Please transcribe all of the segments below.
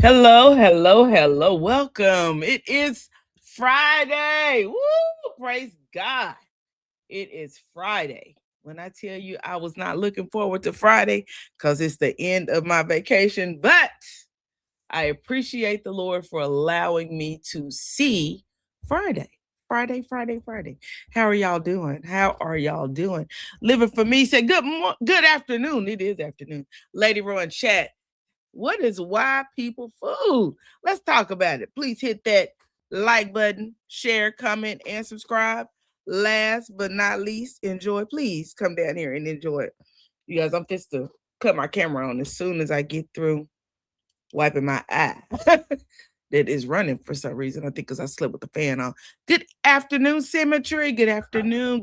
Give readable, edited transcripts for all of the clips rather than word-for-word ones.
Hello, hello, hello. Welcome. It is Friday. Woo! Praise God. It is Friday. When I tell you I was not looking forward to Friday because it's the end of my vacation, but I appreciate the Lord for allowing me to see Friday. Friday. How are y'all doing? How are y'all doing? Living for me said good afternoon. It is afternoon. Lady Rowan chat. What is why people food? Let's talk about it. Please hit that like button, share, comment, and subscribe. Last but not least, enjoy. Please come down here and enjoy it. You guys, I'm just to cut my camera on as soon as I get through wiping my eye. That is running for some reason. I think because I slept with the fan on. Good afternoon, Symmetry. Good afternoon.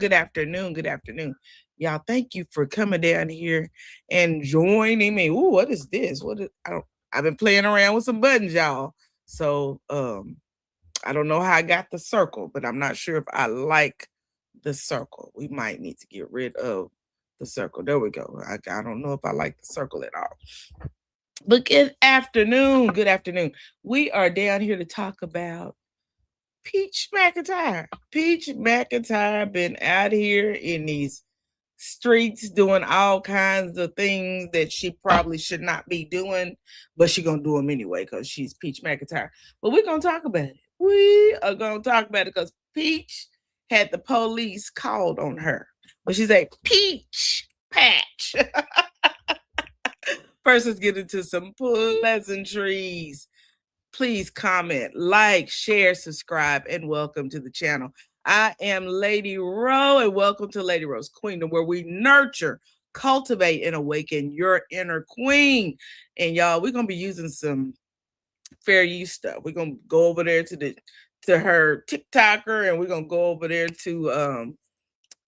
Y'all, thank you for coming down here and joining me. Ooh, what is this? I've been playing around with some buttons, y'all. So I don't know how I got the circle, but I'm not sure if I like the circle. We might need to get rid of the circle. There we go. I don't know if I like the circle at all. But good afternoon. We are down here to talk about Peach McIntyre. Peach McIntyre been out here in these streets doing all kinds of things that she probably should not be doing, but she gonna do them anyway because she's Peach McIntyre. But we're gonna talk about it. We are gonna talk about it because Peach had the police called on her, but she's a peach patch. First, let's get into some pleasantries. Please comment, like, share, subscribe, and welcome to the channel. I am Lady Rowe, and welcome to Lady Rowe's Queendom, where we nurture, cultivate, and awaken your inner queen. And y'all, we're gonna be using some fair use stuff. We're gonna go over there to her TikToker, and we're gonna go over there to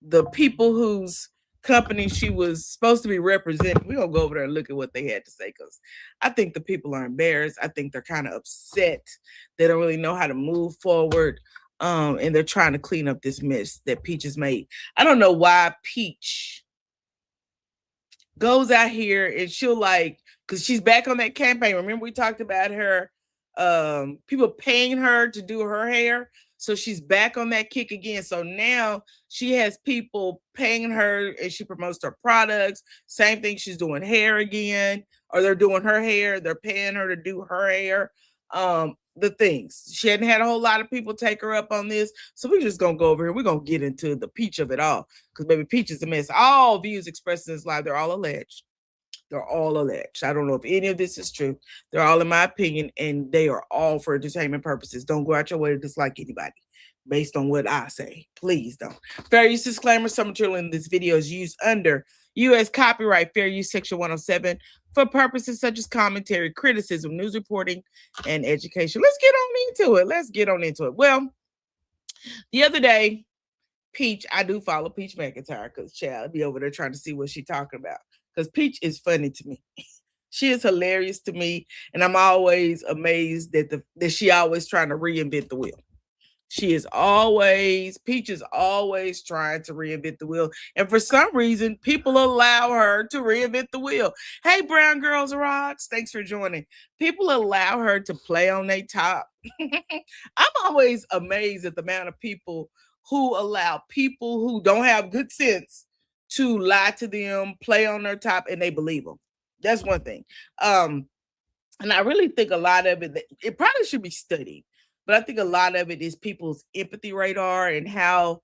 the people whose company she was supposed to be representing. We're gonna go over there and look at what they had to say because I think the people are embarrassed. I think they're kind of upset. They don't really know how to move forward. And they're trying to clean up this mess that Peach has made. I don't know why Peach goes out here and she'll because she's back on that campaign. Remember we talked about her people paying her to do her hair. So she's back on that kick again. So now she has people paying her and she promotes her products. Same thing, she's doing hair again, or they're doing her hair. They're paying her to do her hair. The things. She hadn't had a whole lot of people take her up on this. So we're just going to go over here. We're going to get into the Peach of it all because baby, Peach is a mess. All views expressed in this live, they're all alleged. They're all alleged. I don't know if any of this is true. They're all in my opinion, and they are all for entertainment purposes. Don't go out your way to dislike anybody based on what I say. Please don't. Fair use disclaimer. Some material in this video is used under U.S. copyright fair use section 107 for purposes such as commentary, criticism, news reporting, and education. Let's get on into it. Well, the other day, Peach, I do follow Peach McIntyre because child be over there trying to see what she's talking about. Because Peach is funny to me. She is hilarious to me. And I'm always amazed that she always trying to reinvent the wheel. Peach is always trying to reinvent the wheel. And for some reason, people allow her to reinvent the wheel. Hey, Brown Girls Rocks, thanks for joining. People allow her to play on their top. I'm always amazed at the amount of people who allow people who don't have good sense to lie to them, play on their top, and they believe them. That's one thing. And I really think a lot of it probably should be studied, but I think a lot of it is people's empathy radar and how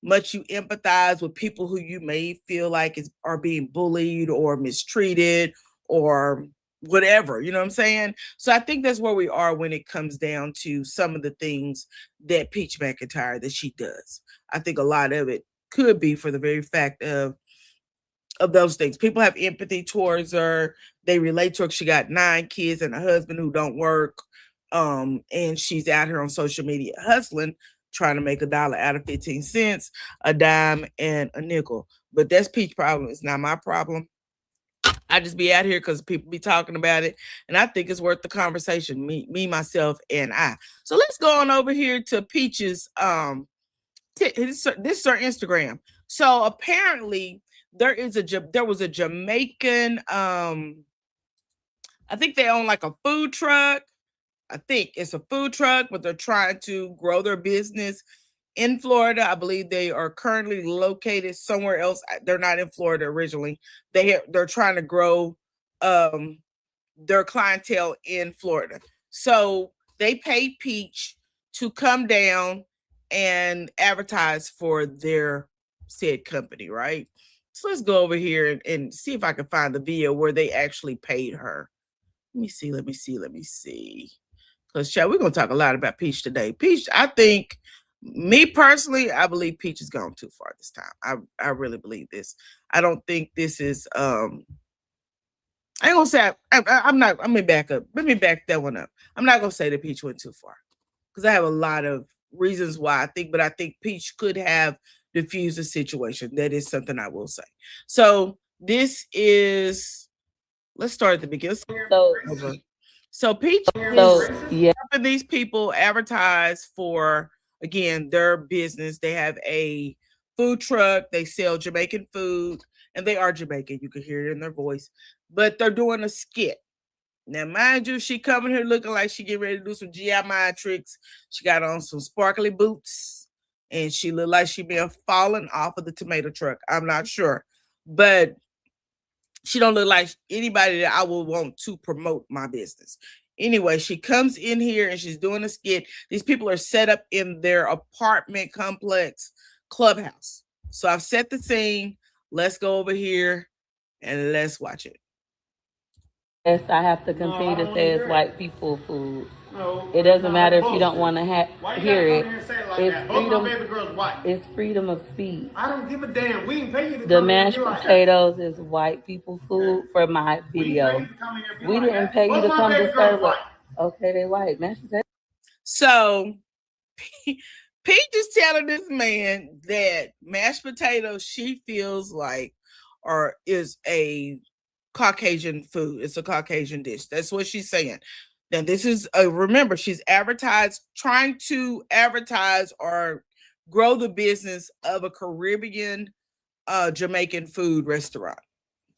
much you empathize with people who you may feel like are being bullied or mistreated or whatever, you know what I'm saying? So I think that's where we are when it comes down to some of the things that Peach McIntyre that she does. I think a lot of it could be for the very fact of those things. People have empathy towards her. They relate to her. She got 9 kids and a husband who don't work. And she's out here on social media hustling, trying to make $1 out of 15 cents, a dime, and a nickel. But that's Peach's problem. It's not my problem. I just be out here because people be talking about it, and I think it's worth the conversation. Me, myself, and I. So let's go on over here to Peach's this is her Instagram. So apparently there was a Jamaican I think they own like a food truck. I think it's a food truck, but they're trying to grow their business in Florida. I believe they are currently located somewhere else. They're not in Florida originally. They're trying to grow their clientele in Florida. So they paid Peach to come down and advertise for their said company, right? So let's go over here and see if I can find the video where they actually paid her. Let me see. Because, we're going to talk a lot about Peach today. Peach, I think, me personally, I believe Peach has gone too far this time. I really believe this. I don't think this is, I ain't gonna say I'm not. Let me back up. Let me back that one up. I'm not gonna say that Peach went too far because I have a lot of reasons why I think, but I think Peach could have diffused the situation. That is something I will say. So this is. Let's start at the beginning. So Peach is helping these people advertise for, again, their business. They have a food truck. They sell Jamaican food, and they are Jamaican. You can hear it in their voice, but they're doing a skit. Now, mind you, she coming here looking like she get ready to do some GI mind tricks. She got on some sparkly boots, and she looked like she been falling off of the tomato truck. I'm not sure, but she don't look like anybody that I would want to promote my business. Anyway, she comes in here and she's doing a skit. These people are set up in their apartment complex clubhouse. So I've set the scene. Let's go over here and let's watch it. Yes, I have to continue to say it's white people food. No, it doesn't matter if you don't want to hear it. It's freedom. It's freedom of speech. I don't give a damn. We didn't pay you to The mashed potatoes is white people food for my video. We didn't pay you to come disturb us. Okay, they white mashed potatoes. So Pete is telling this man that mashed potatoes she feels like is a Caucasian food. It's a Caucasian dish. That's what she's saying. Now, this is remember, she's trying to advertise or grow the business of a Caribbean Jamaican food restaurant.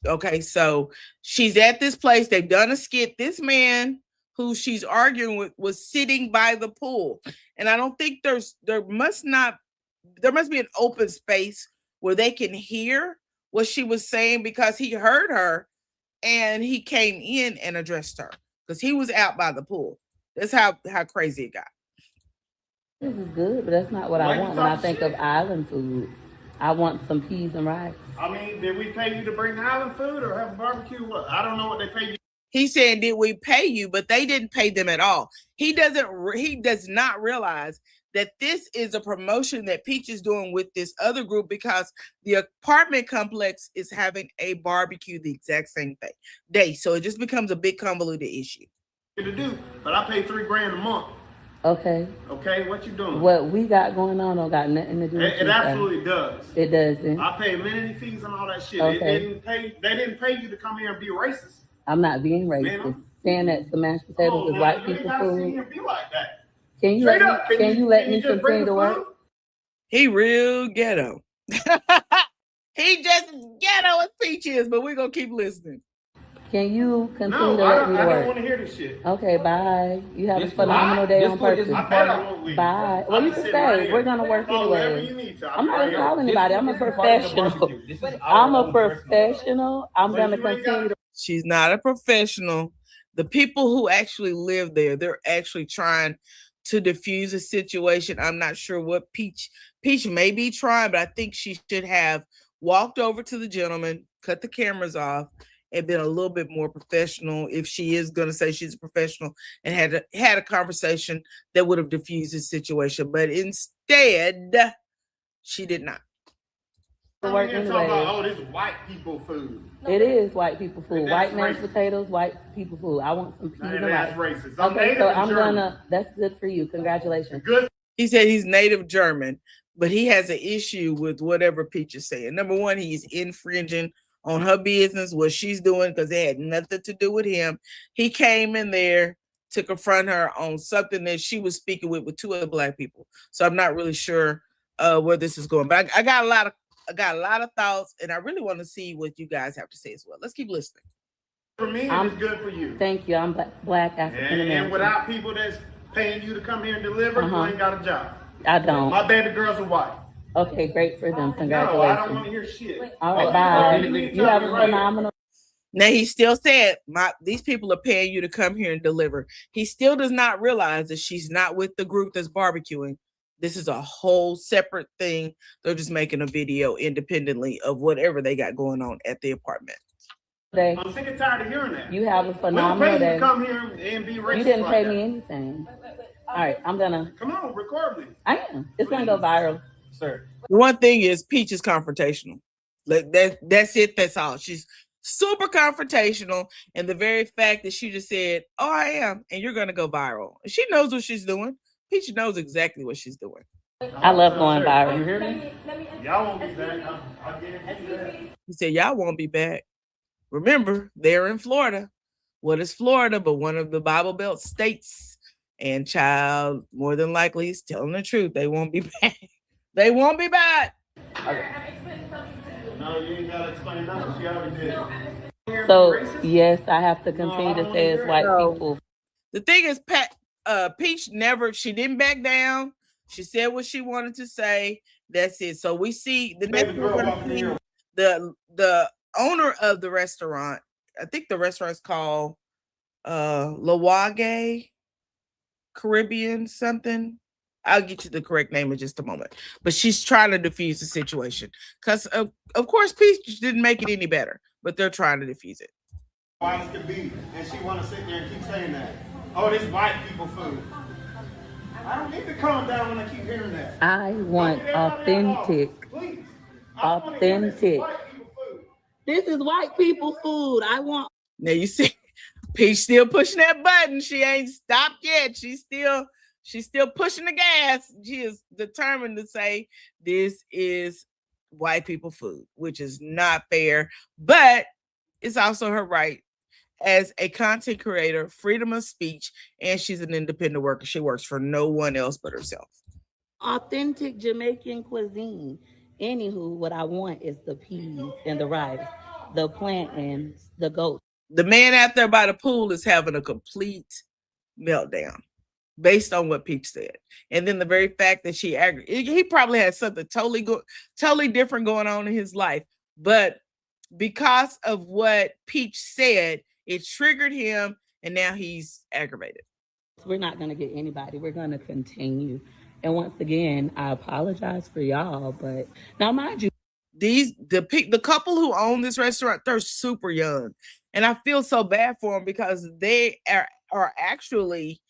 Okay, so she's at this place. They've done a skit. This man who she's arguing with was sitting by the pool. And I don't think there must be an open space where they can hear what she was saying, because he heard her and he came in and addressed her because he was out by the pool. That's how crazy it got. This is good, but that's not what I want when I think of island food. I want some peas and rice. I mean, did we pay you to bring island food or have a barbecue? What? I don't know what they paid you. He's saying, did we pay you? But they didn't pay them at all. He does not realize that this is a promotion that Peach is doing with this other group, because the apartment complex is having a barbecue the exact same day. So it just becomes a big convoluted issue. To do, but I pay $3,000 a month. Okay. Okay, what you doing? What we got going on don't got nothing to do with it. It absolutely does. It doesn't. I pay amenity fees and all that shit. Okay. They didn't pay you to come here and be racist. I'm not being racist. Saying that some mashed potatoes is white people food. Be like that. Can you let me continue to work? He real ghetto. He just ghetto as Peach is, but we're gonna keep listening. Can you continue to let me work? I don't want to hear this shit. Okay, bye. You have a phenomenal day on purpose. Bye. Well, you can stay. We're gonna work anyway. I'm not gonna call anybody. I'm a professional. I'm gonna continue to. She's not a professional. The people who actually live there, they're actually trying to diffuse a situation. I'm not sure what Peach may be trying, but I think she should have walked over to the gentleman, cut the cameras off, and been a little bit more professional if she is going to say she's a professional, and had a conversation that would have diffused the situation. But instead, she did not. Work anyway. This is white people food. It is white people food. White mashed potatoes, white people food. I want some peas and rice. That's racist. Okay, so I'm gonna. That's good for you. Congratulations. Good. He said he's native German, but he has an issue with whatever Peach is saying. Number one, he's infringing on her business, what she's doing, because it had nothing to do with him. He came in there to confront her on something that she was speaking with two other Black people. So I'm not really sure where this is going. But I got a lot of thoughts, and I really want to see what you guys have to say as well. Let's keep listening. For me, it's good for you. Thank you. I'm Black African American. And without people that's paying you to come here and deliver, you ain't got a job. I don't. My baby girls are white. Okay, great for them. Congratulations. No, I don't want to hear shit. All right, bye. You have a phenomenal. Now he still said, these people are paying you to come here and deliver. He still does not realize that she's not with the group that's barbecuing. This is a whole separate thing. They're just making a video independently of whatever they got going on at the apartment. I'm sick and tired of hearing that. You have a phenomenal day. You come here and be racist. You didn't pay me anything. All right, I'm gonna. Come on, record me. I am. It's gonna go viral. Sir. One thing is Peach is confrontational. Like that's it. That's all. She's super confrontational. And the very fact that she just said, "Oh, I am," and you're gonna go viral. She knows what she's doing. Peach knows exactly what she's doing. I love going viral. You hear me? Y'all won't be back. I'll guarantee that. He said, "Y'all won't be back." Remember, they're in Florida. What is Florida but one of the Bible Belt states? And child, more than likely, he's telling the truth. They won't be back. They won't be back. No, you ain't gotta explain nothing. She already did. So yes, I have to continue to say it's white people. The thing is, Peach she didn't back down. She said what she wanted to say. That's it. So we see the next the owner of the restaurant. I think the restaurant's called Lawage Caribbean something. I'll get you the correct name in just a moment. But she's trying to defuse the situation. Because, of course, Peach didn't make it any better. But they're trying to defuse it. White as could be. And she want to sit there and keep saying that. Oh, this white people food. I don't need to calm down when I keep hearing that. I want authentic. Please. Authentic. This is white people food. I want. Now, you see, Peach still pushing that button. She ain't stopped yet. She's still pushing the gas. She is determined to say this is white people food, which is not fair, but it's also her right as a content creator, freedom of speech, and she's an independent worker. She works for no one else but herself. Authentic Jamaican cuisine. Anywho, what I want is the peas and the rice, the plantains, the goat. The man out there by the pool is having a complete meltdown based on what Peach said. And then the very fact that he probably had something totally different going on in his life. But because of what Peach said, it triggered him, and now he's aggravated. We're not going to get anybody. We're going to continue. And once again, I apologize for y'all, but now mind you, the couple who own this restaurant, they're super young. And I feel so bad for them because they are actually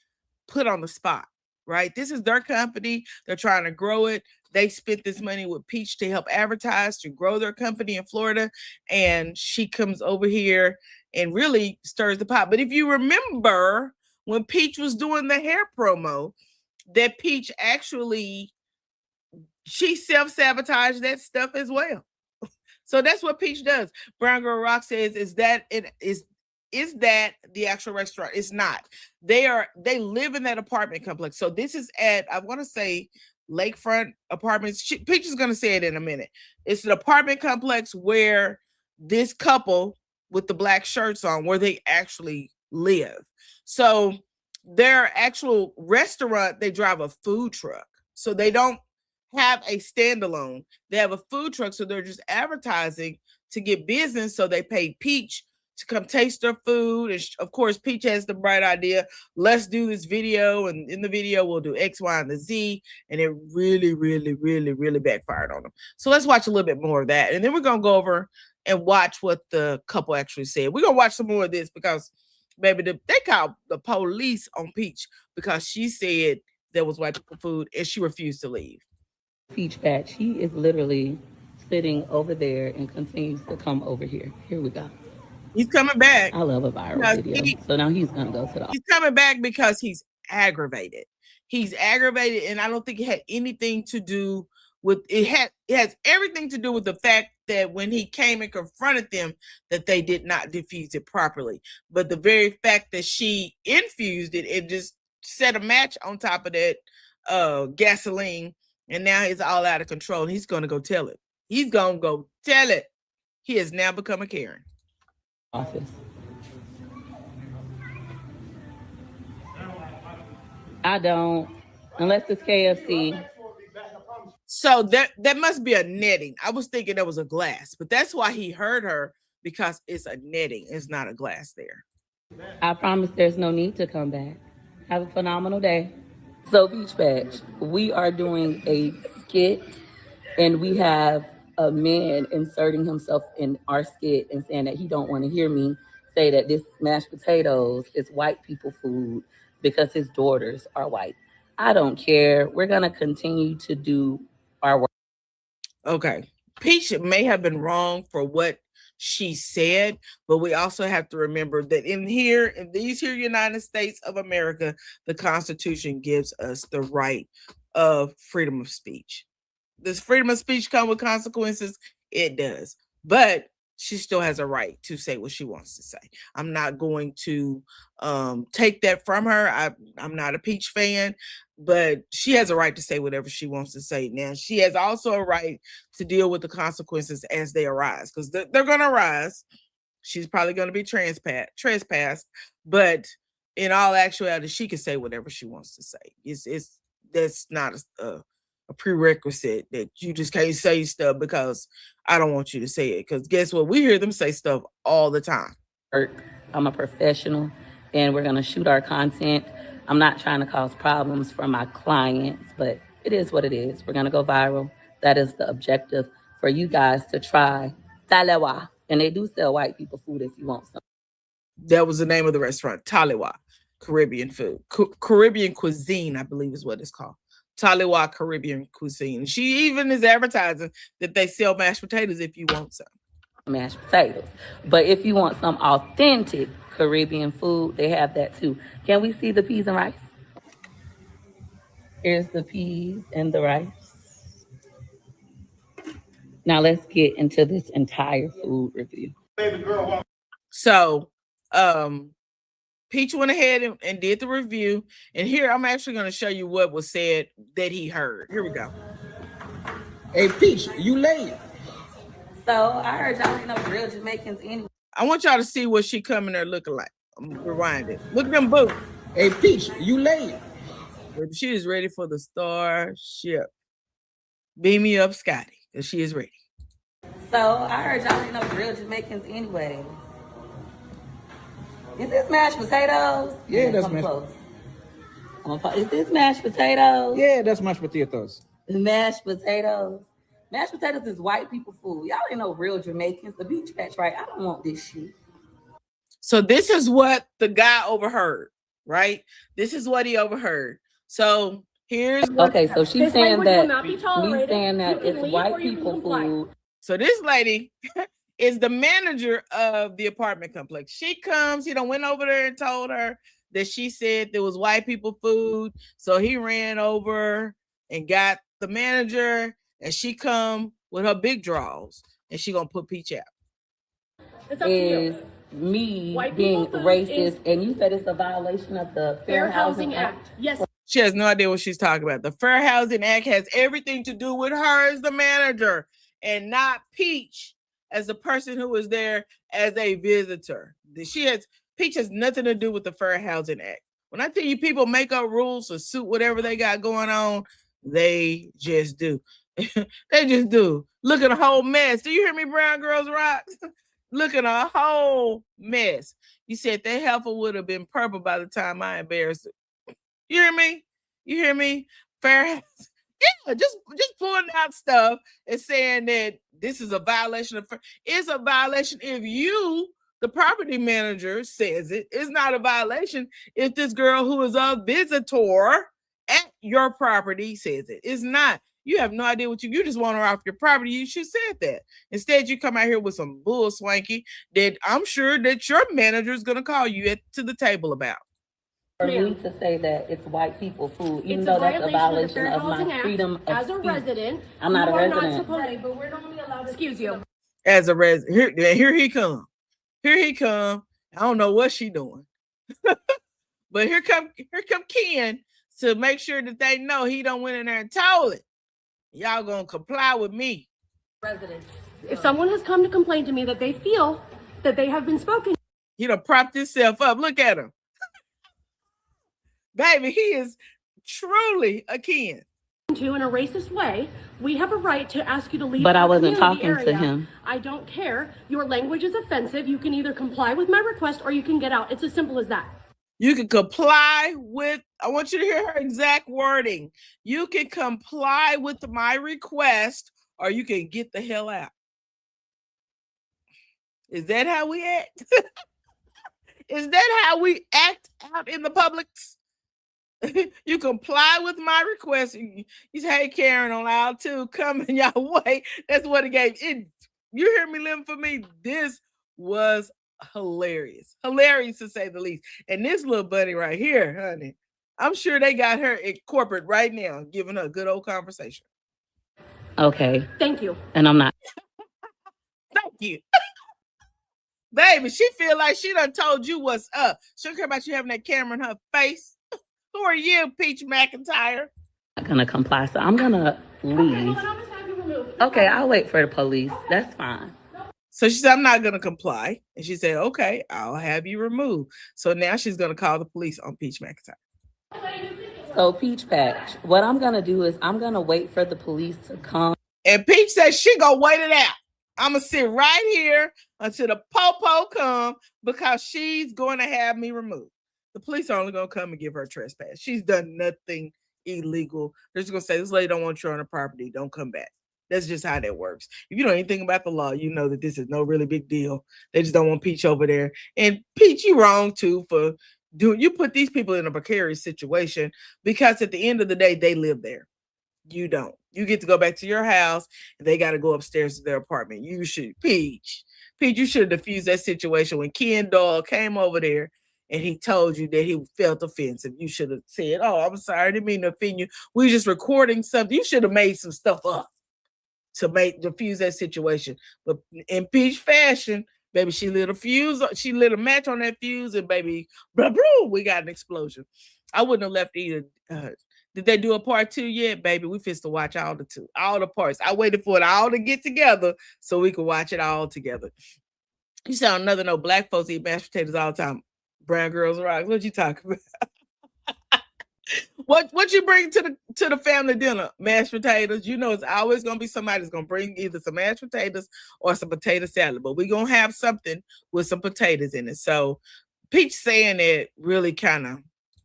put on the spot, right? This is their company. They're trying to grow it. They spent this money with Peach to help advertise, to grow their company in Florida. And she comes over here and really stirs the pot. But if you remember when Peach was doing the hair promo, that Peach she self-sabotaged that stuff as well. So that's what Peach does. Brown Girl Rock says, is that the actual restaurant? It's not. They live in that apartment complex. So this is at, I want to say, Lakefront Apartments. Peach is going to say it in a minute. It's an apartment complex where this couple with the black shirts on, where they actually live. So their actual restaurant, they drive a food truck. So they don't have a standalone. They have a food truck. So they're just advertising to get business. So they pay Peach to come taste their food. And of course, Peach has the bright idea. Let's do this video. And in the video, we'll do X, Y, and the Z. And it really, really, really, really backfired on them. So let's watch a little bit more of that. And then we're going to go over and watch what the couple actually said. We're going to watch some more of this because, baby, they called the police on Peach because she said there was white people food and she refused to leave. Peach Fat, she is literally sitting over there and continues to come over here. Here we go. He's coming back. I love a viral video. So now he's going to go to the... He's coming back because he's aggravated. He's aggravated, and I don't think it had anything to do with... It has everything to do with the fact that when he came and confronted them, that they did not diffuse it properly. But the very fact that she infused it, it just set a match on top of that gasoline, and now it's all out of control. He's going to go tell it. He's going to go tell it. He has now become a Karen. Office. I don't, unless it's KFC. So that must be a netting. I was thinking there was a glass, but that's why he heard her, because it's a netting. It's not a glass there. I promise there's no need to come back. Have a phenomenal day. So, Beach Patch, we are doing a skit, and we have a man inserting himself in our skit and saying that he don't want to hear me say that this mashed potatoes is white people food because his daughters are white. I don't care. We're going to continue to do our work. Okay. Peach may have been wrong for what she said, but we also have to remember that in these here United States of America, the Constitution gives us the right of freedom of speech. Does freedom of speech come with consequences? It does. But she still has a right to say what she wants to say. I'm not going to take that from her. I'm not a Peach fan, but she has a right to say whatever she wants to say. Now, she has also a right to deal with the consequences as they arise, because they're going to arise. She's probably going to be trespassed, but in all actuality, she can say whatever she wants to say. That's not a prerequisite that you just can't say stuff because I don't want you to say it. Because guess what? We hear them say stuff all the time. I'm a professional, and we're going to shoot our content. I'm not trying to cause problems for my clients, but it is what it is. We're going to go viral. That is the objective, for you guys to try Talewa. And they do sell white people food if you want some. That was the name of the restaurant, Talewa, Caribbean food. Caribbean cuisine, I believe is what it's called. Talewa Caribbean cuisine. She even is advertising that they sell mashed potatoes if you want some. Mashed potatoes. But if you want some authentic Caribbean food, they have that too. Can we see the peas and rice? Here's the peas and the rice. Now let's get into this entire food review. So, Peach went ahead and did the review. And here, I'm actually going to show you what was said that he heard. Here we go. Hey, Peach, you late. So, I heard y'all ain't no real Jamaicans anyway. I want y'all to see what she coming there looking like. I'm going to rewind it. Look at them boots. Hey, Peach, you late. She is ready for the Starship. Beam me up, Scotty, because she is ready. So, I heard y'all ain't no real Jamaicans anyway. Is this mashed potatoes? Yeah, that's mashed potatoes. Is this mashed potatoes? Yeah, that's mashed potatoes. Mashed potatoes. Mashed potatoes is white people food. Y'all ain't no real Jamaicans. The Beach Patch, right? I don't want this shit. So this is what the guy overheard, right? This is what he overheard. So here's what. Okay, so she's saying that he's saying that it's white people food. So this lady is the manager of the apartment complex. She comes, he done went over there and told her that she said there was white people food. So he ran over and got the manager, and she come with her big draws, and she gonna put Peach out. It's up to you. Me white being racist, and you said it's a violation of the Fair Housing Act. Yes. She has no idea what she's talking about. The Fair Housing Act has everything to do with her as the manager and not Peach as the person who was there as a visitor. Peach has nothing to do with the Fair Housing Act. When I tell you people make up rules to suit whatever they got going on, they just do. They just do. Look at a whole mess. Do you hear me, Brown Girls Rocks? Look at a whole mess. You said that heifer would have been purple by the time I embarrassed it. You hear me? You hear me? Fair Housing. Yeah, just pulling out stuff and saying that this is a violation of. It's a violation if you, the property manager, says it. It's not a violation if this girl who is a visitor at your property says it. It's not. You have no idea what you just want her off your property. You should said that. Instead, you come out here with some bull swanky that I'm sure that your manager is going to call you to the table about. For me to say that it's white people food, even though that's a violation of my freedom of as a resident. I'm not a resident. But we're only allowed. Excuse you. As a resident, here he come. Here he come. I don't know what she doing, but here come Ken to make sure that they know he don't went in there and told it. Y'all gonna comply with me. Residents. If someone has come to complain to me that they feel that they have been spoken, he done propped himself up. Look at him. Baby, he is truly a Ken. To in a racist way, we have a right to ask you to leave. But I our wasn't community talking to area. him. I don't care. Your language is offensive. You can either comply with my request or you can get out. It's as simple as that. You can comply with, I want you to hear her exact wording. You can comply with my request or you can get the hell out. Is that how we act? Is that how we act out in the public? You comply with my request. You say, hey, Karen, on aisle 2, coming your way. That's what it gave. You hear me living for me? This was hilarious. Hilarious to say the least. And this little buddy right here, honey, I'm sure they got her in corporate right now, giving her a good old conversation. Okay. Thank you. And I'm not. Thank you. Baby, she feel like she done told you what's up. She don't care about you having that camera in her face. Who are you, Peach McIntyre? I'm not gonna comply, so I'm gonna leave. Okay, well, I'll just have you removed. Okay, I'll wait for the police. That's fine. So she said, I'm not going to comply. And she said, okay, I'll have you removed. So now she's going to call the police on Peach McIntyre. So Peach Patch, what I'm gonna do is I'm gonna wait for the police to come. And Peach says she gonna wait it out. I'm gonna sit right here until the popo come because she's going to have me removed. The police are only gonna come and give her a trespass. She's done nothing illegal. They're just gonna say, this lady don't want you on the property. Don't come back. That's just how that works. If you know anything about the law, you know that this is no really big deal. They just don't want Peach over there. And Peach, you wrong too for you put these people in a precarious situation because at the end of the day, they live there. You don't. You get to go back to your house and they got to go upstairs to their apartment. You should, Peach, you should have diffused that situation when Ken Doll came over there and he told you that he felt offensive. You should have said, oh, I'm sorry, I didn't mean to offend you. We just recording something. You should have made some stuff up to diffuse that situation. But in Peach fashion, baby, she lit a fuse. She lit a match on that fuse, and baby, blah, blah, we got an explosion. I wouldn't have left either. Did they do a part 2 yet, baby? We fixed to watch all the parts. I waited for it all to get together so we could watch it all together. You sound another no. Black folks eat mashed potatoes all the time. Brown girls rock. What you talking about? What you bring to the family dinner? Mashed potatoes. You know it's always gonna be somebody that's gonna bring either some mashed potatoes or some potato salad. But we're gonna have something with some potatoes in it. So Peach saying it really kind of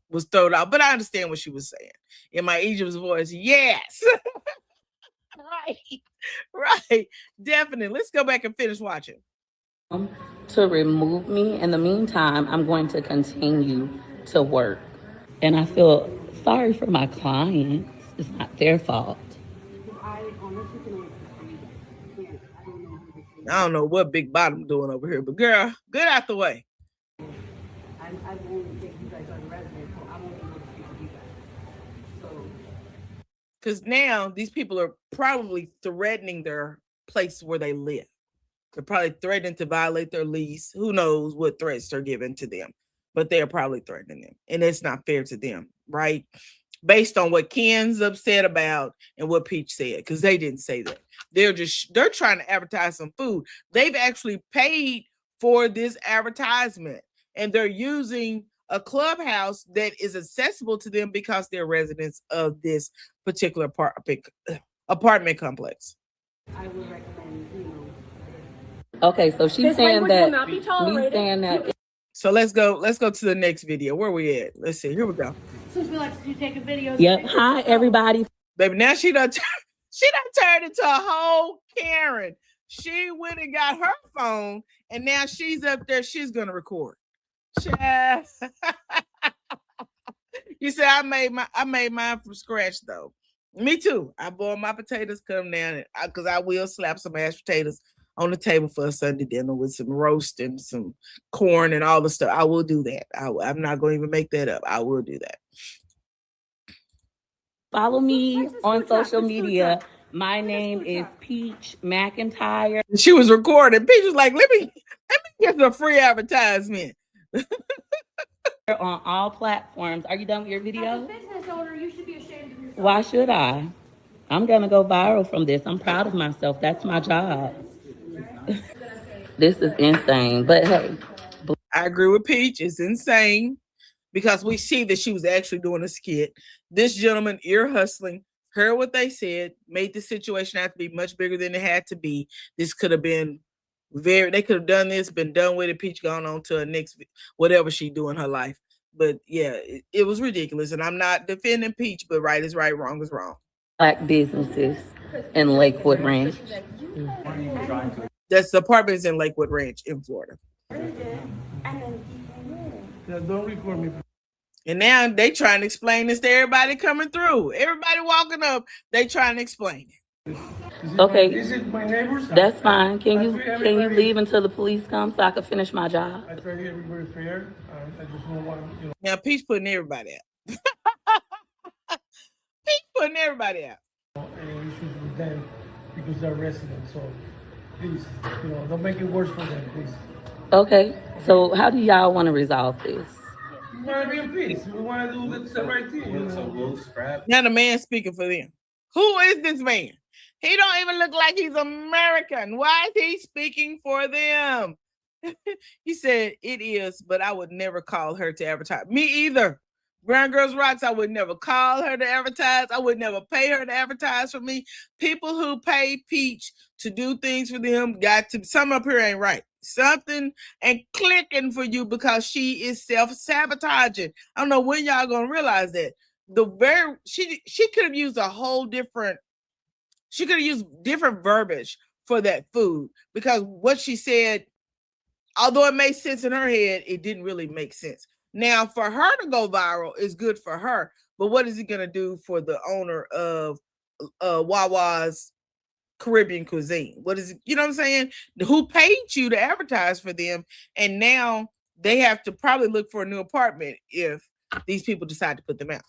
was thrown out, but I understand what she was saying. In my Egypt's voice, yes. Right. Definitely. Let's go back and finish watching. To remove me. In the meantime, I'm going to continue to work. And I feel sorry for my clients. It's not their fault. I don't know what Big Bottom doing over here, but girl, get out the way. I won't take you guys as a resident, so I won't be able to speak to you guys. So, because now these people are probably threatening their place where they live. They're probably threatening to violate their lease. Who knows what threats they're giving to them, but they're probably threatening them, and it's not fair to them, right? Based on what Ken's upset about and what Peach said, because they didn't say that. They're trying to advertise some food. They've actually paid for this advertisement. And they're using a clubhouse that is accessible to them because they're residents of this particular apartment complex. I would recommend, Okay, so she's saying that will not be tolerated. me saying that. So let's go to the next video. Where we at? Let's see. Here we go. Since we like to take a video. Yep. Hi, everybody. Baby, now she done turned into a whole Karen. She went and got her phone, and now she's up there. She's gonna record. You say I made mine from scratch though. Me too. I boiled my potatoes, come down, because I will slap some mashed potatoes on the table for a Sunday dinner with some roast and some corn and all the stuff. I will do that. I'm not going to even make that up. I will do that. Follow me on social media. My name is Peach McIntyre. She was recording. Peach was like, let me get a free advertisement. On all platforms. Are you done with your video? As a business owner, you should be ashamed of yourself. Why should I? I'm gonna go viral from this. I'm proud of myself. That's my job. This is insane. But hey, I agree with Peach. It's insane because we see that she was actually doing a skit. This gentleman, ear hustling, heard what they said, made the situation have to be much bigger than it had to be. This could have been they could have done this, been done with it. Peach gone on to her next, whatever she do in her life. But yeah, it was ridiculous. And I'm not defending Peach, but right is right, wrong is wrong. Black businesses in Lakewood Ranch. That's the apartments in Lakewood Ranch in Florida. Don't record me. And now they trying to explain this to everybody coming through. Everybody walking up, they trying to explain it. Okay, This is my neighbors. that's fine. Can you leave until the police come so I can finish my job? I try to get everybody fair. I just don't want, you know. Now Peach putting everybody out. Peach putting everybody out. Any issues with them because they're residents. So please, you know, don't make it worse for them, please. Okay, so how do y'all want to resolve this? We want to be in peace. We want to do the right thing. You know? Now the man speaking for them. Who is this man? He don't even look like he's American. Why is he speaking for them? He said, it is, but I would never call her to advertise. Me either. Brown Girls Rocks, I would never call her to advertise. I would never pay her to advertise for me. People who pay Peach to do things for them got to, some up here ain't right. Something ain't clicking for you because she is self-sabotaging. I don't know when y'all gonna realize that. She could have used a whole different, she could have used different verbiage for that food, because what she said, although it made sense in her head, it didn't really make sense. Now, for her to go viral is good for her, but what is it going to do for the owner of Wawa's Caribbean Cuisine? What is it? You know what I'm saying? Who paid you to advertise for them? And now they have to probably look for a new apartment if these people decide to put them out.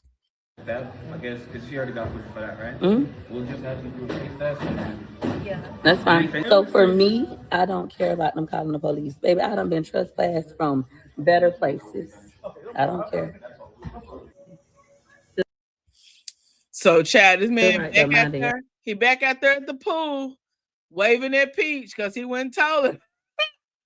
That, I guess, because she already got pushed for that, right? Mm-hmm. We'll just have to do that. That's fine. So for me, I don't care about them calling the police. Baby, I done been trespassed from better places. I don't care. So, Chad, this man back out there. He back out there at the pool, waving at Peach because he went and told her.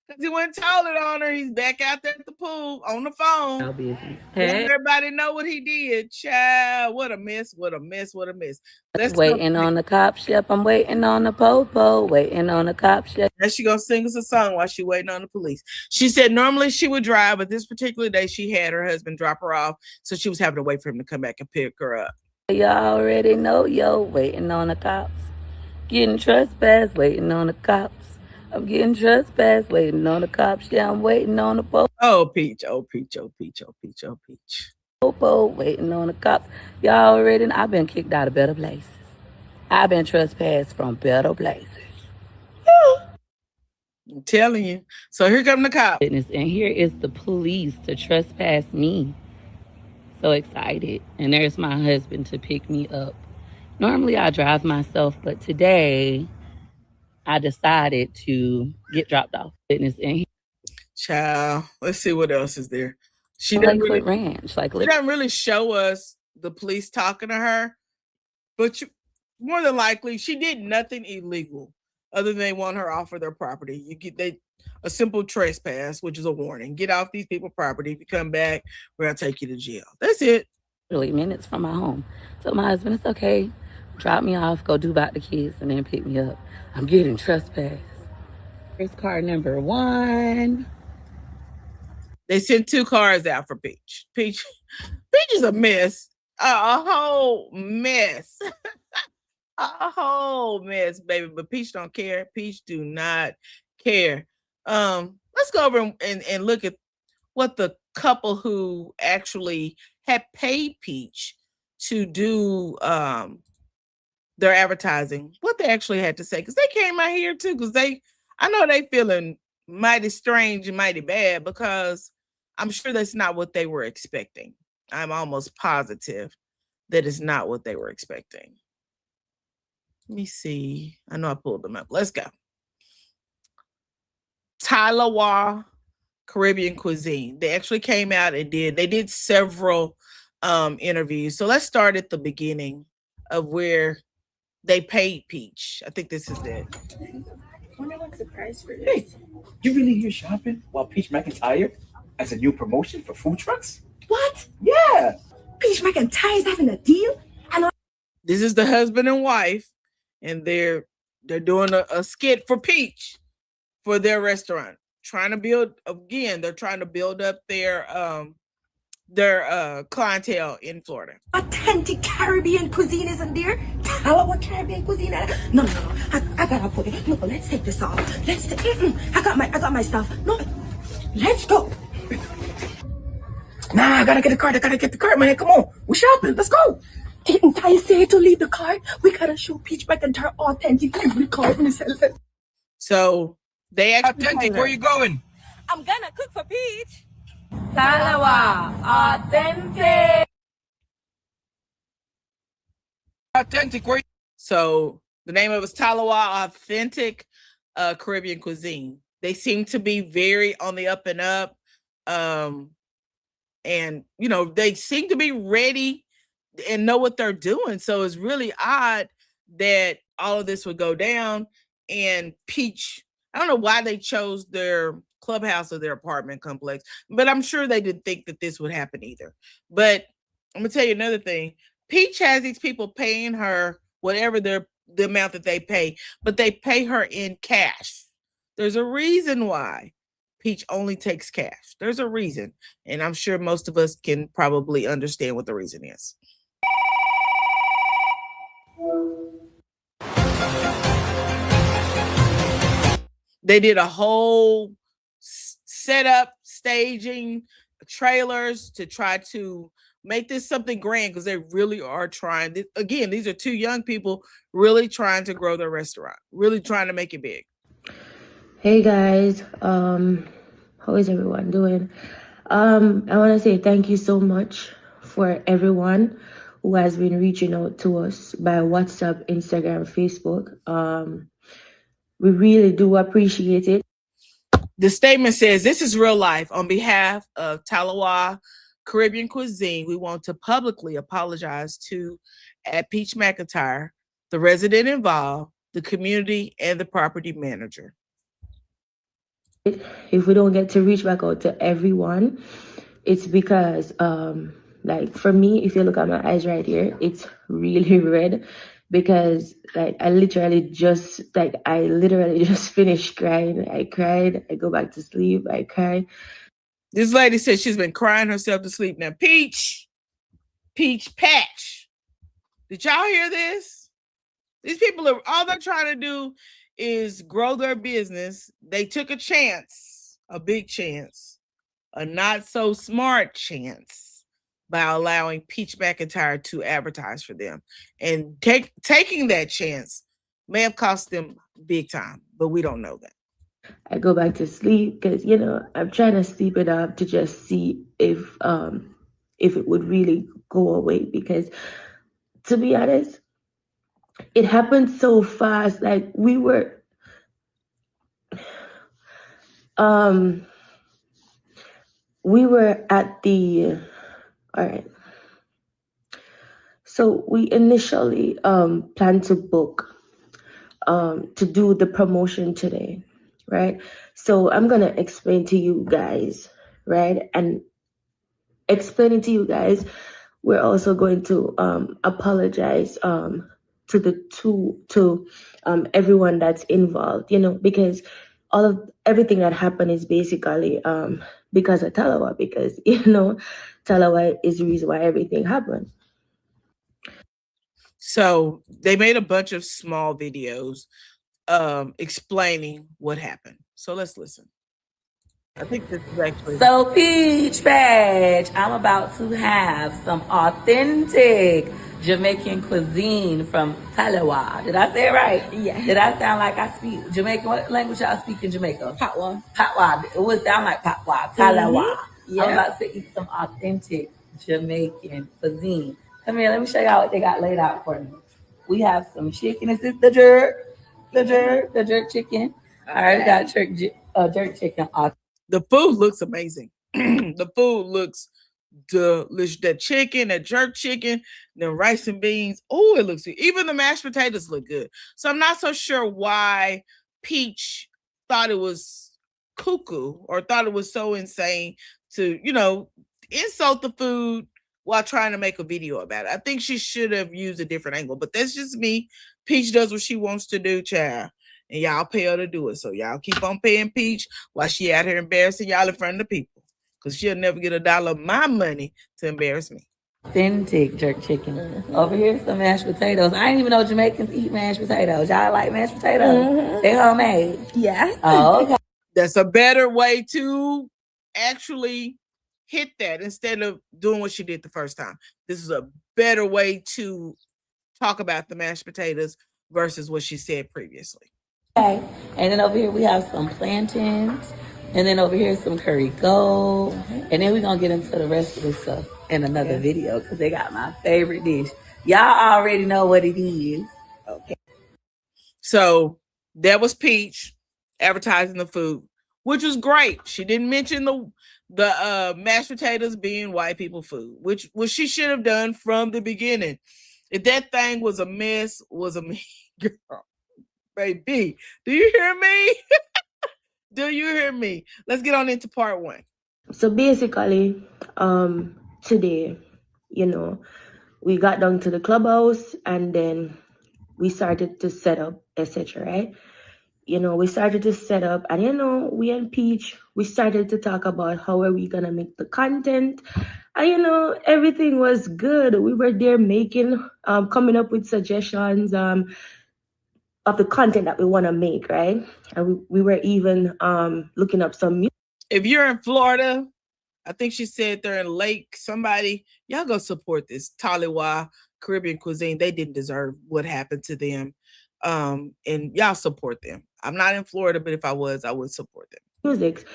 Because he went and told it on her. He's back out there at the pool on the phone. Hey. Everybody know what he did. Child, what a mess, what a mess, what a mess. Let's waiting on the cops. Yep, I'm waiting on the popo. Waiting on the cops. Yep. Now she gonna sing us a song while she waiting on the police. She said normally she would drive, but this particular day she had her husband drop her off, so she was having to wait for him to come back and pick her up. Y'all already know, yo, waiting on the cops. Getting trespassed, waiting on the cops. I'm getting trespassed, waiting on the cops. Yeah, I'm waiting on the popo. Oh, Peach, oh, Peach, oh, Peach, oh, Peach, oh, Peach. Popo, waiting on the cops. Y'all already know, I've been kicked out of better places. I've been trespassed from better places. I'm telling you. So here come the cops. And here is the police to trespass me. So excited. And there's my husband to pick me up. Normally I drive myself, but today I decided to get dropped off. Fitness in Child, let's see what else is there. She doesn't really show us the police talking to her, but more than likely she did nothing illegal other than they want her off of their property. You get a simple trespass, which is a warning. Get off these people's property. If you come back, we're gonna take you to jail. That's it. Really minutes from my home. So my husband, it's okay. Drop me off, go do about the kids, and then pick me up. I'm getting trespassed. Here's car number 1. They sent 2 cars out for Peach. Peach is a mess. A whole mess. A whole mess, baby. But Peach don't care. Peach do not care. Let's go over and look at what the couple who actually had paid Peach to do their advertising, what they actually had to say, because they came out here too, because I know they feeling mighty strange and mighty bad, because I'm sure that's not what they were expecting. I'm almost positive that it's not what they were expecting. Let me see. I know I pulled them up. Let's go. Wawa Caribbean Cuisine. They actually came out and did several interviews. So let's start at the beginning of where they paid Peach. I think this is it. I wonder what's the price for this. Hey, you really here shopping while Peach McIntyre has a new promotion for food trucks? What? Yeah. Peach McIntyre is having a deal? This is the husband and wife, and they're doing a skit for Peach for their restaurant. Trying to build they're trying to build up their clientele in Florida. Authentic Caribbean cuisine isn't there? Talawa Caribbean cuisine. No. I gotta put it. No, let's take this off. I got my stuff. No, let's go. Nah, I gotta get the card, man. Come on, we're shopping. Let's go. Didn't I say to leave the card? We gotta show Peach McIntyre authentic every card myself. So they actually Authentic, where you going? I'm gonna cook for Peach. Talawa, authentic. Authentic, where you... So the name of it is Talawa Authentic Caribbean Cuisine. They seem to be very on the up and up. And, you know, they seem to be ready and know what they're doing. So it's really odd that all of this would go down. And Peach, I don't know why they chose their clubhouse or their apartment complex, but I'm sure they didn't think that this would happen either. But I'm going to tell you another thing. Peach has these people paying her whatever the amount that they pay, but they pay her in cash. There's a reason why Peach only takes cash. There's a reason. And I'm sure most of us can probably understand what the reason is. They did a whole setup, staging, trailers to try to make this something grand because they really are trying. Again, these are two young people really trying to grow their restaurant, really trying to make it big. Hey guys, how is everyone doing? I want to say thank you so much for everyone who has been reaching out to us by WhatsApp, Instagram, Facebook. We really do appreciate it. The statement says, "This is real life. On behalf of Talawa Caribbean Cuisine, we want to publicly apologize to at Peach McIntyre, the resident involved, the community, and the property manager." If we don't get to reach back out to everyone, it's because, like for me, if you look at my eyes right here, it's really red because like I literally just finished crying. I cried, I go back to sleep, I cry. This lady said she's been crying herself to sleep. Now, Peach Patch, did y'all hear this? These people are all they're trying to do is grow their business. They took a chance, a big chance, a not so smart chance by allowing Peach McIntyre to advertise for them. And taking that chance may have cost them big time, but we don't know that. I go back to sleep because, you know, I'm trying to sleep it up to just see if it would really go away. Because to be honest, it happened so fast. Like we were at the, all right. So we initially planned to book to do the promotion today, right? So I'm gonna explain to you guys, right? And explaining to you guys, we're also going to apologize to everyone that's involved, you know, because everything that happened is basically because of Talawa, because, you know, Talawa is the reason why everything happened. So they made a bunch of small videos explaining what happened. So let's listen. I think this is actually... So Peach Patch, I'm about to have some authentic Jamaican cuisine from Talawa. Did I say it right? Yeah. Did I sound like I speak Jamaican? What language y'all speak in Jamaica? Patwa. Patwa. It would sound like Patwa. Talawa. Yeah. I'm about to eat some authentic Jamaican cuisine. Come here, let me show y'all what they got laid out for me. We have some chicken. Is this the jerk chicken? All right, we got jerk chicken. The food looks amazing. The food looks delicious. That chicken, that jerk chicken, the rice and beans. Oh, it looks good. Even the mashed potatoes look good. So I'm not so sure why Peach thought it was cuckoo or thought it was so insane to, you know, insult the food while trying to make a video about it. I think she should have used a different angle, but that's just me. Peach does what she wants to do, child. And y'all pay her to do it. So y'all keep on paying Peach while she out here embarrassing y'all in front of the people. Because she'll never get $1 of my money to embarrass me. Authentic jerk chicken. Over here, some mashed potatoes. I didn't even know Jamaicans eat mashed potatoes. Y'all like mashed potatoes? They homemade. Yeah. Oh, okay. That's a better way to actually hit that instead of doing what she did the first time. This is a better way to talk about the mashed potatoes versus what she said previously. Okay. And then over here we have some plantains. And then over here some curry gold. And then we're going to get into the rest of this stuff in another video because they got my favorite dish. Y'all already know what it is. Okay. So that was Peach advertising the food, which was great. She didn't mention the mashed potatoes being white people food, which she should have done from the beginning. If that thing was a mess, was a me girl. Baby, do you hear me? Do you hear me? Let's get on into part 1. So basically, today, we got down to the clubhouse and then we started to set up, etc. Right? We started to set up and we and Peach, we started to talk about how are we gonna make the content. And everything was good. We were there making, coming up with suggestions of the content that we want to make, right? And we were even looking up some music. If you're in Florida, I think she said they're in Lake, somebody, y'all go support this Taliwa Caribbean cuisine. They didn't deserve what happened to them. And y'all support them. I'm not in Florida, but if I was, I would support them. Music,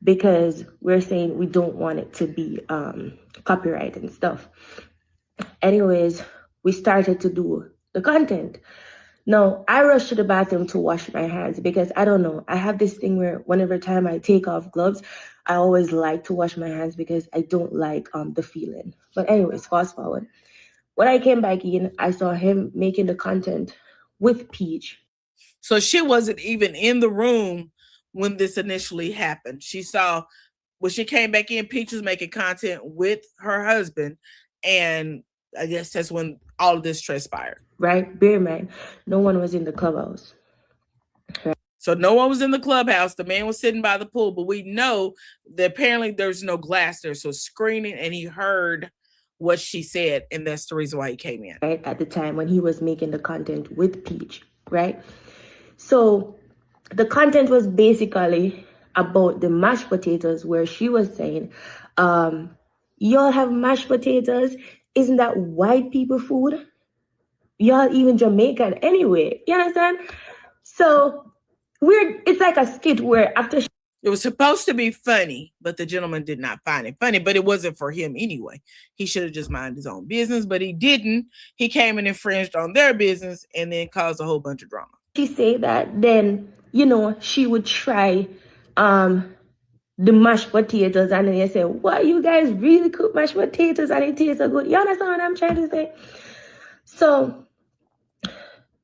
because we're saying we don't want it to be copyright and stuff. Anyways, we started to do the content. Now, I rushed to the bathroom to wash my hands because I don't know. I have this thing where whenever time I take off gloves, I always like to wash my hands because I don't like the feeling. But anyways, fast forward. When I came back in, I saw him making the content with Peach. So she wasn't even in the room when this initially happened. She saw, when she came back in, Peach was making content with her husband. And I guess that's when all of this transpired. Right? Bear in mind, no one was in the clubhouse. Right. So no one was in the clubhouse. The man was sitting by the pool, but we know that apparently there's no glass there. So screening, and he heard what she said, and that's the reason why he came in. Right, at the time when he was making the content with Peach, right? So the content was basically about the mashed potatoes, where she was saying, y'all have mashed potatoes? Isn't that white people food? Y'all even Jamaican anyway. You understand? So it's like a skit where after it was supposed to be funny, but the gentleman did not find it funny, but it wasn't for him anyway. He should have just minded his own business, but he didn't. He came and infringed on their business and then caused a whole bunch of drama. She said that then, she would try the mashed potatoes and then they say, what, you guys really cook mashed potatoes and it tastes so good? You understand what I'm trying to say? So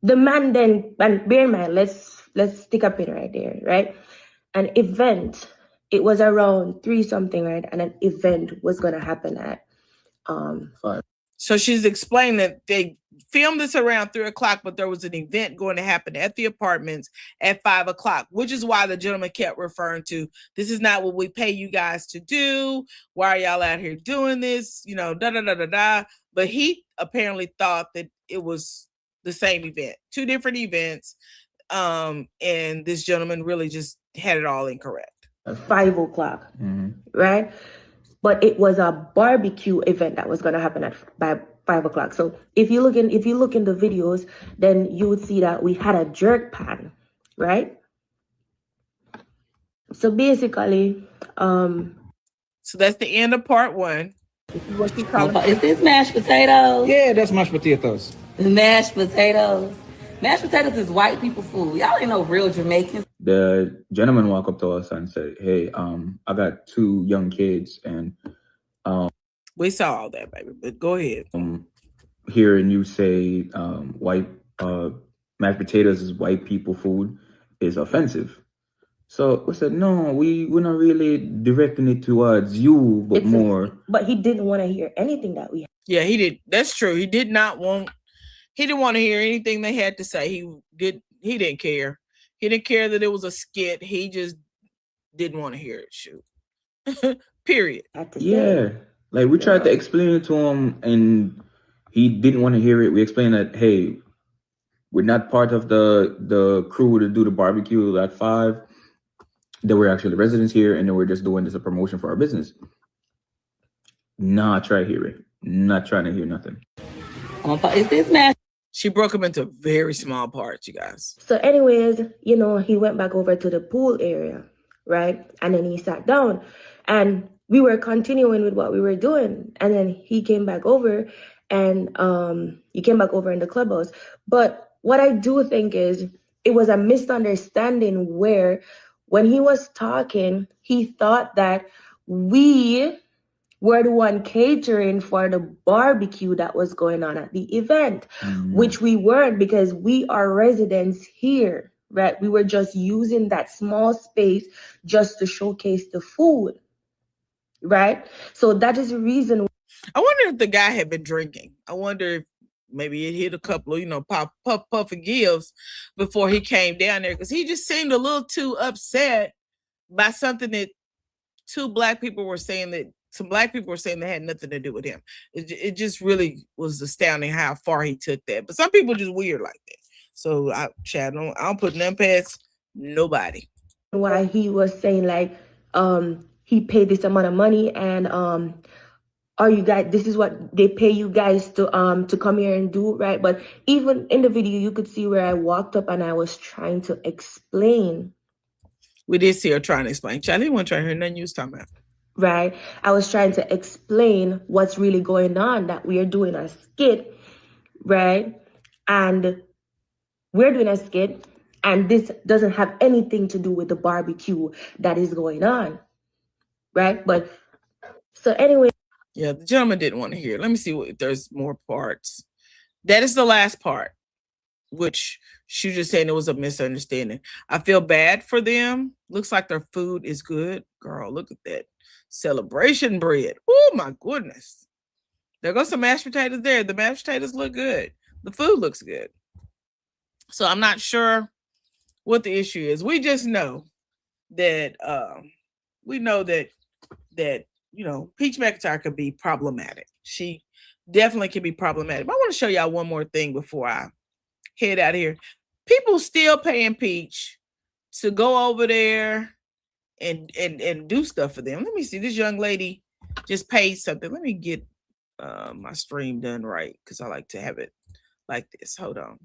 the man then, and bear in mind, let's stick a pin right there, right? An event, it was around 3 something, right? And an event was gonna happen at 5. So she's explained that they filmed this around 3 o'clock, but there was an event going to happen at the apartments at 5 o'clock, which is why the gentleman kept referring to, this is not what we pay you guys to do. Why are y'all out here doing this? But he apparently thought that it was the same event, 2 different events. And this gentleman really just had it all incorrect. At 5 o'clock, right? But it was a barbecue event that was going to happen by 5 o'clock. So if you look in the videos, then you would see that we had a jerk pan, right? So basically, so that's the end of part 1. Is this mashed potatoes? Yeah, that's mashed potatoes. Mashed potatoes. Mashed potatoes is white people food. Y'all ain't no real Jamaicans. The gentleman walked up to us and said, hey, I got 2 young kids and we saw all that, baby, but go ahead. Hearing you say white mashed potatoes is white people food is offensive. So we said, no, we're not really directing it towards you, but more. But he didn't want to hear anything that we had. Yeah, he did. That's true. He didn't want to hear anything they had to say. He didn't care. He didn't care that it was a skit. He just didn't want to hear it. Shoot. Period. Yeah. Like we tried to explain it to him and he didn't want to hear it. We explained that, hey, we're not part of the crew to do the barbecue at 5. That we're actually residents here and then we're just doing this a promotion for our business. Not try to hear it. Not trying to hear nothing. Is this man? She broke him into very small parts, you guys. So anyways, you know, he went back over to the pool area, right? And then he sat down and we were continuing with what we were doing. And then he came back over and he came back over in the clubhouse. But what I do think is it was a misunderstanding where when he was talking, he thought that we were the one catering for the barbecue that was going on at the event, which we weren't because we are residents here, right? We were just using that small space just to showcase the food, right? So that is the reason. I wonder if the guy had been drinking. I wonder if maybe it hit a couple of, you know, puff and gives before he came down there because he just seemed a little too upset by something that some black people were saying that had nothing to do with him. It just really was astounding how far he took that. But some people just weird like that. So I don't put nothing past nobody. Why he was saying like he paid this amount of money and are you guys, this is what they pay you guys to come here and do, right? But even in the video you could see where I walked up and I was trying to explain. We did see her trying to explain. Charlie wasn't trying to hear nothing you was talking about. Right. I was trying to explain what's really going on, that we are doing a skit, right? And we're doing a skit and this doesn't have anything to do with the barbecue that is going on, right? But so anyway. Yeah, the gentleman didn't want to hear. Let me see if there's more parts. That is the last part, which she just saying it was a misunderstanding. I feel bad for them. Looks like their food is good. Girl, look at that. Celebration bread. Oh my goodness. There goes some mashed potatoes there. The mashed potatoes look good. The food looks good. So I'm not sure what the issue is. We just know that you know, Peach McIntyre could be problematic. She definitely can be problematic. But I want to show y'all one more thing before I head out of here. People still paying Peach to go over there and do stuff for them. Let me see. This young lady just paid something. Let me get my stream done right because I like to have it like this. Hold on.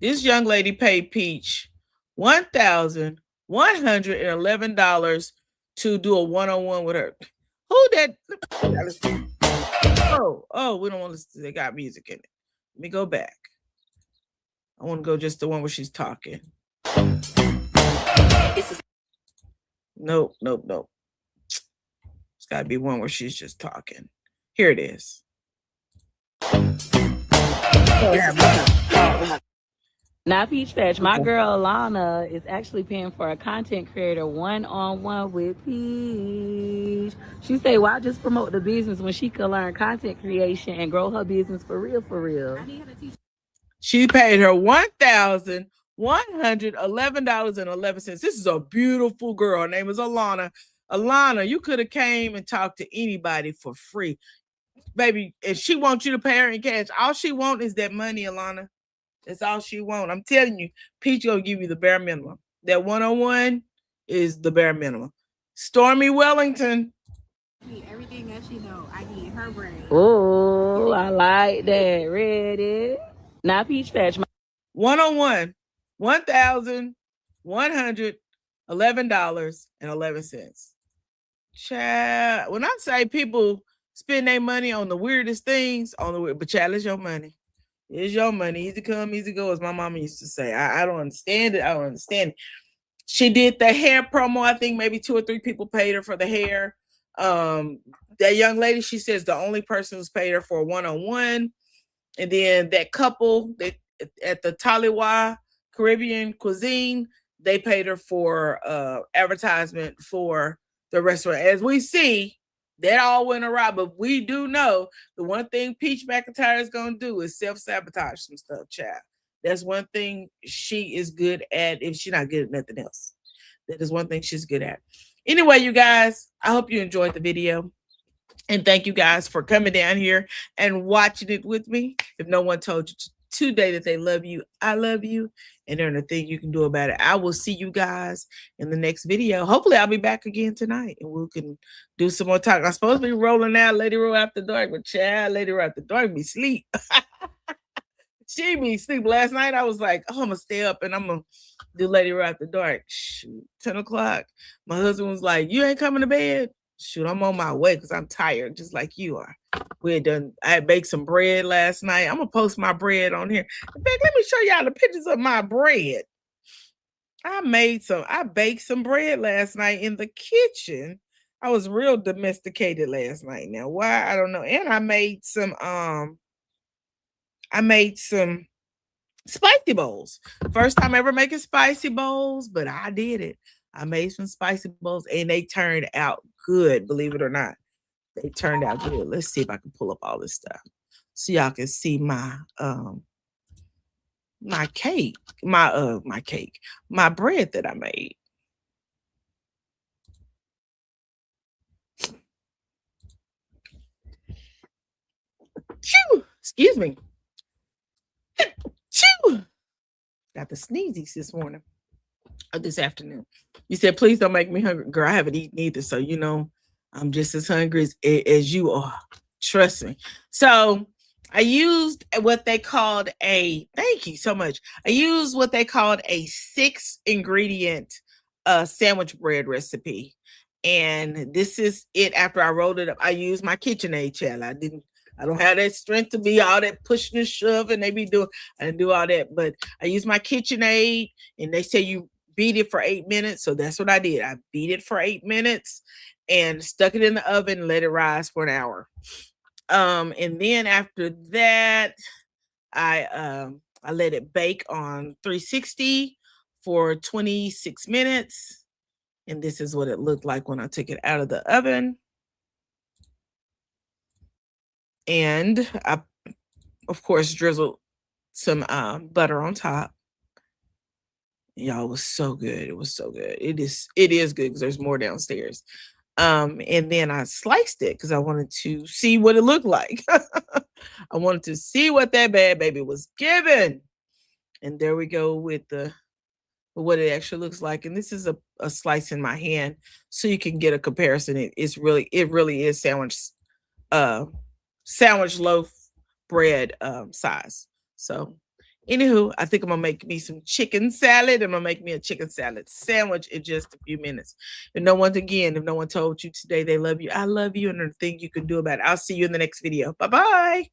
This young lady paid Peach $1,111 to do a one-on-one with her. Who that? Oh, we don't want to listen to. They got music in it. Let me go back. I want to go just the one where she's talking. Nope. It's got to be one where she's just talking. Here it is. Now, Peach Fetch, my girl Alana is actually paying for a content creator one-on-one with Peach. She say, why just promote the business when she could learn content creation and grow her business for real, for real? She paid her $1,111.11. This is a beautiful girl. Her name is Alana. Alana, you could have came and talked to anybody for free. Baby, if she wants you to pay her in cash, all she wants is that money, Alana. That's all she wants. I'm telling you, Peach gonna give you the bare minimum. That one-on-one is the bare minimum. Stormy Wellington. Everything that she know, I need her brain. Oh, I like that. Ready? Now, Peach Fetch. One-on-one, $1,111.11. Child, when I say people spend their money on the weirdest things, but child, it's your money. It's your money. Easy come, easy go, as my mama used to say. I don't understand it. She did the hair promo. I think maybe 2 or 3 people paid her for the hair. That young lady, she says the only person who's paid her for a one-on-one. And then that couple, that at the Taliwa Caribbean Cuisine. They paid her for advertisement for the restaurant. As we see, that all went awry, but we do know the one thing Peach McIntyre is going to do is self-sabotage some stuff, child. That's one thing she is good at if she's not good at nothing else. That is one thing she's good at. Anyway, you guys, I hope you enjoyed the video. And thank you guys for coming down here and watching it with me. If no one told you today that they love you, I love you. And there's nothing you can do about it. I will see you guys in the next video. Hopefully, I'll be back again tonight and we can do some more talk. I'm supposed to be rolling out Lady Row After Dark, but child, Lady Row After Dark be sleep. She be sleep. Last night, I was like, oh, I'm going to stay up and I'm going to do Lady Row After Dark. Shoot, 10 o'clock. My husband was like, you ain't coming to bed? Shoot, I'm on my way because I'm tired, just like you are. I had baked some bread last night. I'm going to post my bread on here. In fact, let me show y'all the pictures of my bread. I baked some bread last night in the kitchen. I was real domesticated last night. Now, why? I don't know. And I made some spicy bowls. First time ever making spicy bowls, but I did it. I made some spicy bowls and they turned out good, believe it or not. They turned out good. Let's see if I can pull up all this stuff so y'all can see my cake, my bread that I made. Chew! Excuse me. Chew! Got the sneezies this morning. Or this afternoon. You said, please don't make me hungry. Girl, I haven't eaten either. So, you know, I'm just as hungry as you are. Trust me. So I used what they called thank you so much. I used what they called a 6-ingredient sandwich bread recipe. And this is it after I rolled it up. I used my KitchenAid, child. I don't have that strength to be all that pushing and shoving. I didn't do all that, but I used my KitchenAid and they say you beat it for 8 minutes. So that's what I did. I beat it for 8 minutes and stuck it in the oven and let it rise for an hour. And then after that, I let it bake on 360 for 26 minutes. And this is what it looked like when I took it out of the oven. And I, of course, drizzled some butter on top. Y'all, it was so good. It was so good. It is good because there's more downstairs. And then I sliced it because I wanted to see what it looked like. I wanted to see what that bad baby was given. And there we go with what it actually looks like. And this is a slice in my hand, so you can get a comparison. It really is sandwich loaf bread size. So anywho, I think I'm gonna make me some chicken salad. I'm gonna make me a chicken salad sandwich in just a few minutes. And if no one told you today they love you, I love you, and there's nothing you can do about it. I'll see you in the next video. Bye-bye.